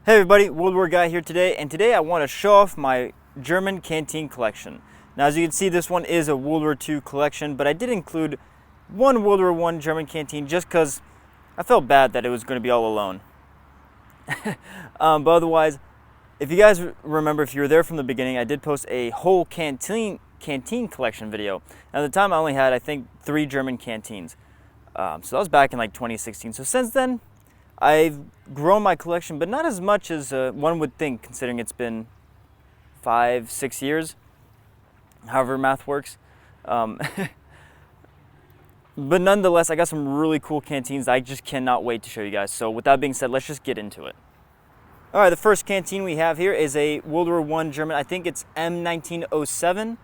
Hey everybody, World War Guy here today, and today I want to show off my German canteen collection. Now as you can see, this one is a World War II collection, but I did include one World War I German canteen just because I felt bad that it was going to be all alone. But otherwise, if you guys remember, if you were there from the beginning, I did post a whole canteen collection video. At the time I only had, I think, 3 German canteens. So that was back in like 2016. So since then, I've grown my collection, but not as much as one would think, considering it's been 5-6 years, however math works. But nonetheless, I got some really cool canteens I just cannot wait to show you guys. So with that being said, let's just get into it. All right, the first canteen we have here is a World War I German. I think it's M1907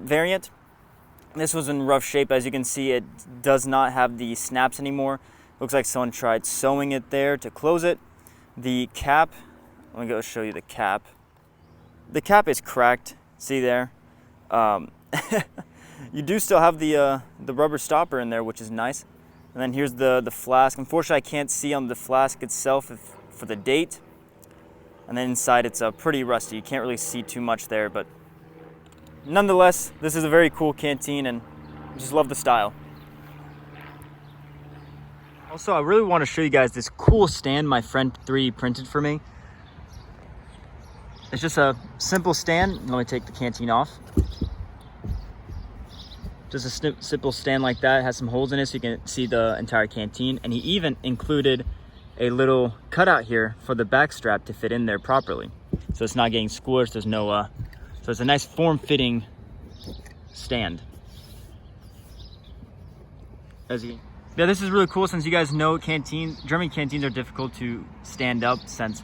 variant. This was in rough shape. As you can see, it does not have the snaps anymore. Looks like someone tried sewing it there to close it. The cap, let me go show you the cap. The cap is cracked, see there? You do still have the rubber stopper in there, which is nice. And then here's the flask. Unfortunately, I can't see on the flask itself for the date. And then inside it's pretty rusty. You can't really see too much there, but nonetheless, this is a very cool canteen and I just love the style. Also, I really want to show you guys this cool stand my friend 3 printed for me. It's just a simple stand. Let me take the canteen off. Just a simple stand like that. It has some holes in it so you can see the entire canteen. And he even included a little cutout here for the back strap to fit in there properly. So it's not getting squished. There's no, so it's a nice form-fitting stand. Yeah, this is really cool since you guys know German canteens are difficult to stand up since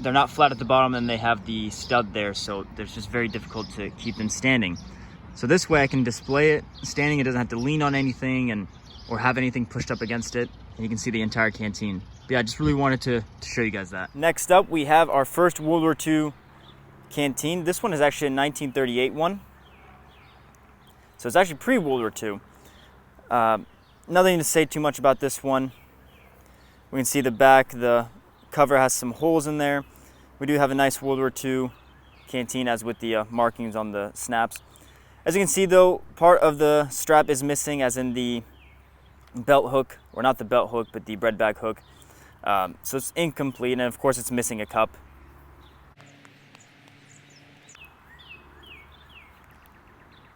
they're not flat at the bottom and they have the stud there, so it's just very difficult to keep them standing. So this way I can display it standing. It doesn't have to lean on anything or have anything pushed up against it, and you can see the entire canteen. But yeah, I just really wanted to show you guys that. Next up, we have our first World War II canteen. This one is actually a 1938 one, so it's actually pre-World War II. Nothing to say too much about this one. We can see the back, the cover has some holes in there. We do have a nice World War II canteen, as with the markings on the snaps. As you can see though, part of the strap is missing, as in the belt hook, or not the belt hook, but the bread bag hook. So it's incomplete, and of course it's missing a cup.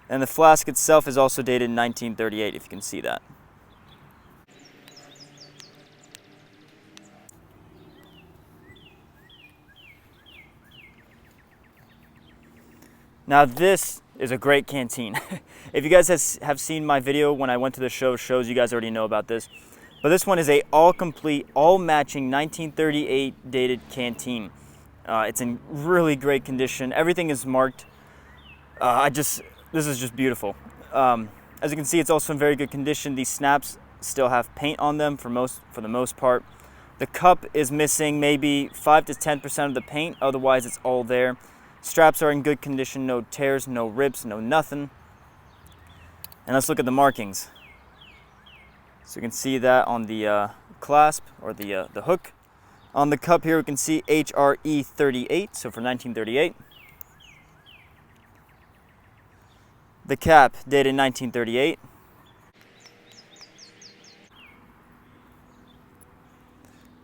And the flask itself is also dated in 1938, if you can see that. Now this is a great canteen. If you guys have seen my video when I went to the shows, you guys already know about this. But this one is a all-complete, all-matching 1938 dated canteen. It's in really great condition. Everything is marked. This is just beautiful. As you can see, it's also in very good condition. These snaps still have paint on them for the most part. The cup is missing maybe 5 to 10% of the paint. Otherwise, it's all there. Straps are in good condition, no tears, no rips, no nothing. And let's look at the markings. So you can see that on the clasp, or the hook. On the cup here, we can see HRE 38, so for 1938. The cap dated 1938.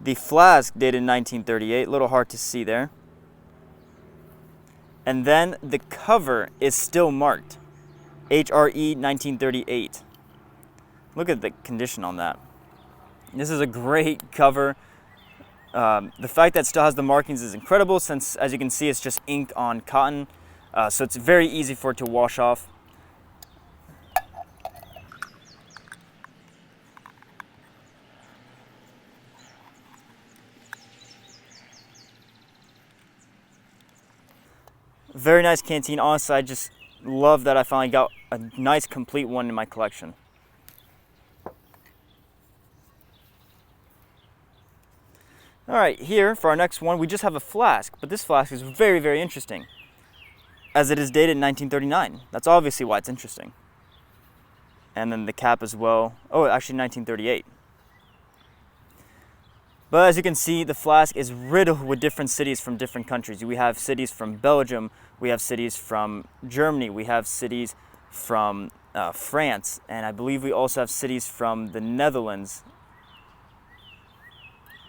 The flask dated 1938, a little hard to see there. And then the cover is still marked, HRE 1938. Look at the condition on that. This is a great cover. The fact that it still has the markings is incredible, since as you can see, it's just ink on cotton. So it's very easy for it to wash off. Very nice canteen. Honestly, I just love that I finally got a nice complete one in my collection. All right, here for our next one, we just have a flask, but this flask is very, very interesting, as it is dated in 1939. That's obviously why it's interesting. And then the cap as well. Oh, actually 1938. But as you can see, the flask is riddled with different cities from different countries. We have cities from Belgium, we have cities from Germany, we have cities from France, and I believe we also have cities from the Netherlands.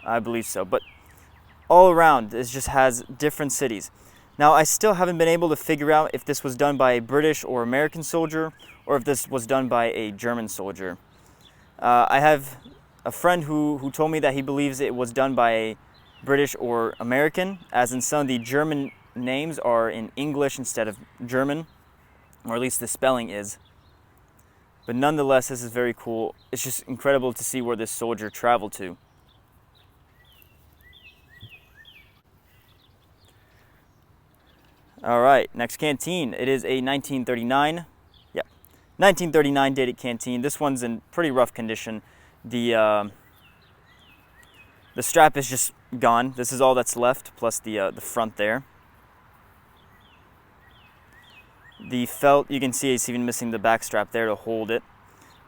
I believe so, but all around, it just has different cities. Now, I still haven't been able to figure out if this was done by a British or American soldier, or if this was done by a German soldier. I have a friend who told me that he believes it was done by a British or American, as in some of the German names are in English instead of German, or at least the spelling is. But nonetheless, this is very cool. It's just incredible to see where this soldier traveled to. All right, next canteen. It is a 1939, 1939 dated canteen. This one's in pretty rough condition. The strap is just gone. This is all that's left, plus the front there. The felt, you can see it's even missing the back strap there to hold it.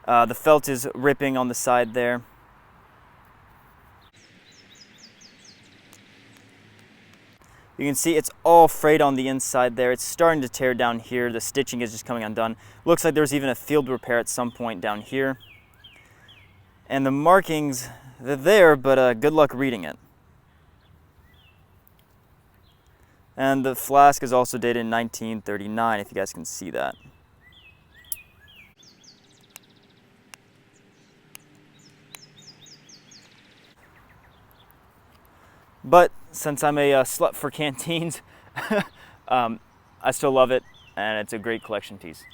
The felt is ripping on the side there. You can see it's all frayed on the inside there. It's starting to tear down here. The stitching is just coming undone. Looks like there's even a field repair at some point down here. And the markings, they're there, but good luck reading it. And the flask is also dated in 1939, if you guys can see that. But since I'm a slut for canteens, I still love it, and it's a great collection piece.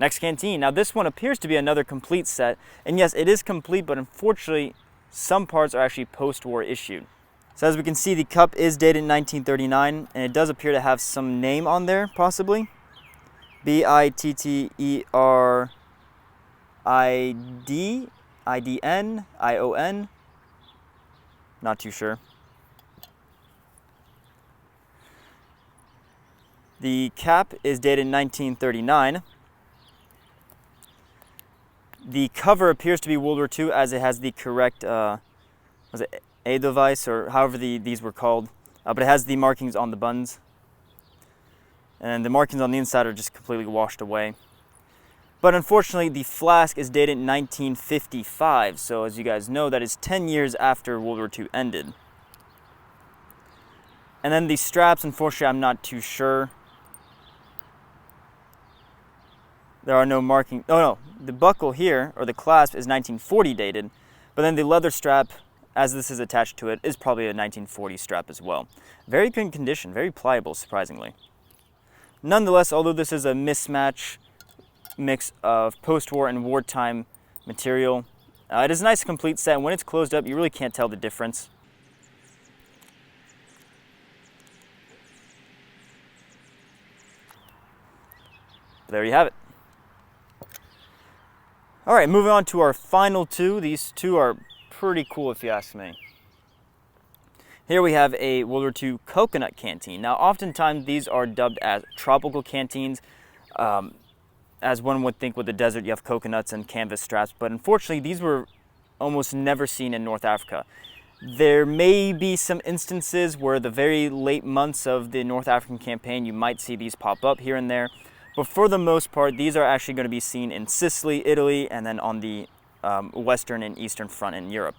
Next canteen. Now this one appears to be another complete set, and yes, it is complete, but unfortunately, some parts are actually post-war issued. So as we can see, the cup is dated in 1939, and it does appear to have some name on there, possibly. B-I-T-T-E-R-I-D, I-D-N, I-O-N. Not too sure. The cap is dated in 1939. The cover appears to be World War II, as it has the correct, was it A device, or however these were called, but it has the markings on the buttons. And the markings on the inside are just completely washed away. But unfortunately, the flask is dated in 1955, so as you guys know, that is 10 years after World War II ended. And then the straps, unfortunately, I'm not too sure. There are no markings. Oh no, the buckle here, or the clasp, is 1940 dated, but then the leather strap, as this is attached to it, is probably a 1940 strap as well. Very good condition, very pliable, surprisingly. Nonetheless, although this is a mismatch mix of post-war and wartime material, it is a nice complete set, and when it's closed up, you really can't tell the difference. There you have it. All right, moving on to our final two. These two are pretty cool if you ask me. Here we have a World War II coconut canteen. Now, oftentimes these are dubbed as tropical canteens. As one would think with the desert, you have coconuts and canvas straps, but unfortunately these were almost never seen in North Africa. There may be some instances where the very late months of the North African campaign, you might see these pop up here and there, but for the most part, these are actually going to be seen in Sicily, Italy, and then on the Western and Eastern Front in Europe.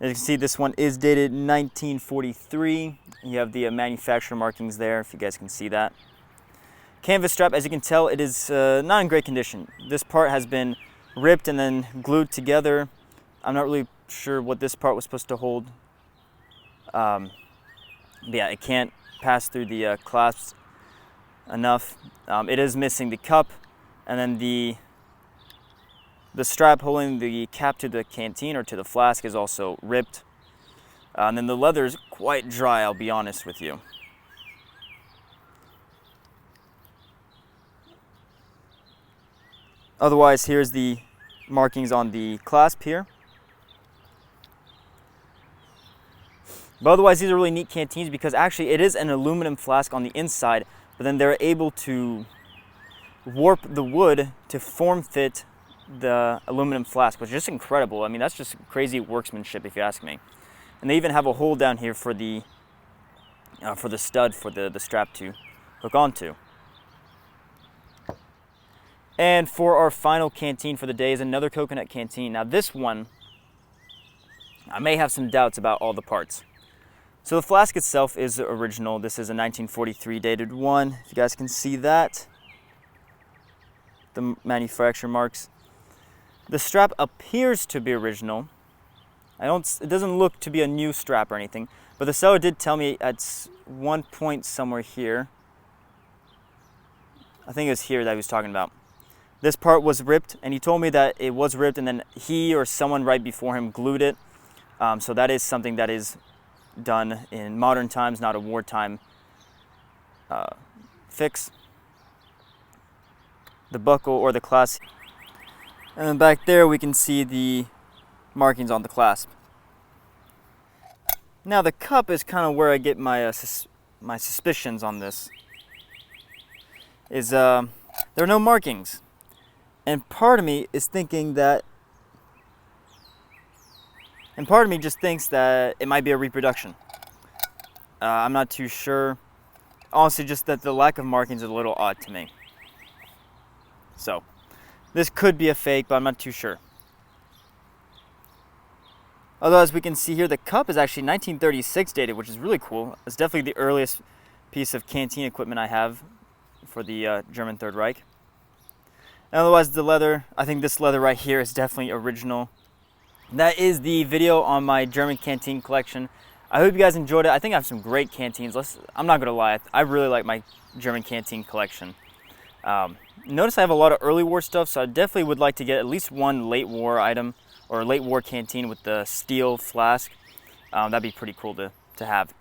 As you can see, this one is dated 1943. You have the manufacturer markings there, if you guys can see that. Canvas strap, as you can tell, it is not in great condition. This part has been ripped and then glued together. I'm not really sure what this part was supposed to hold. But yeah, it can't pass through the clasps enough. It is missing the cup, and then the strap holding the cap to the canteen or to the flask is also ripped. And then the leather is quite dry, I'll be honest with you. Otherwise, here's the markings on the clasp here. But otherwise, these are really neat canteens because actually it is an aluminum flask on the inside, but then they're able to warp the wood to form fit the aluminum flask, which is just incredible. I mean, that's just crazy workmanship if you ask me. And they even have a hole down here for the stud for the strap to hook onto. And for our final canteen for the day is another coconut canteen. Now this one, I may have some doubts about all the parts. So the flask itself is the original. This is a 1943 dated one. If you guys can see that, the manufacturer marks. The strap appears to be original. It doesn't look to be a new strap or anything, but the seller did tell me at one point somewhere here, I think it was here that he was talking about, this part was ripped, and he told me that it was ripped and then he or someone right before him glued it. So that is something that is done in modern times, not a wartime fix. The buckle or the clasp. And then back there we can see the markings on the clasp. Now the cup is kind of where I get my my suspicions on this. There are no markings. And part of me is thinking that, and part of me just thinks that it might be a reproduction. I'm not too sure. Honestly, just that the lack of markings is a little odd to me. So, this could be a fake, but I'm not too sure. Although, as we can see here, the cup is actually 1936 dated, which is really cool. It's definitely the earliest piece of canteen equipment I have for the German Third Reich. And otherwise, the leather, I think this leather right here is definitely original. That is the video on my German canteen collection. I hope you guys enjoyed it. I think I have some great canteens. I'm not going to lie, I really like my German canteen collection. Notice I have a lot of early war stuff, so I definitely would like to get at least one late war item or late war canteen with the steel flask. That'd be pretty cool to have.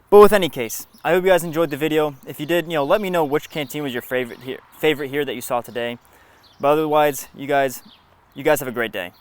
But with any case, I hope you guys enjoyed the video. If you did, let me know which canteen was your favorite here that you saw today. But otherwise, you guys have a great day.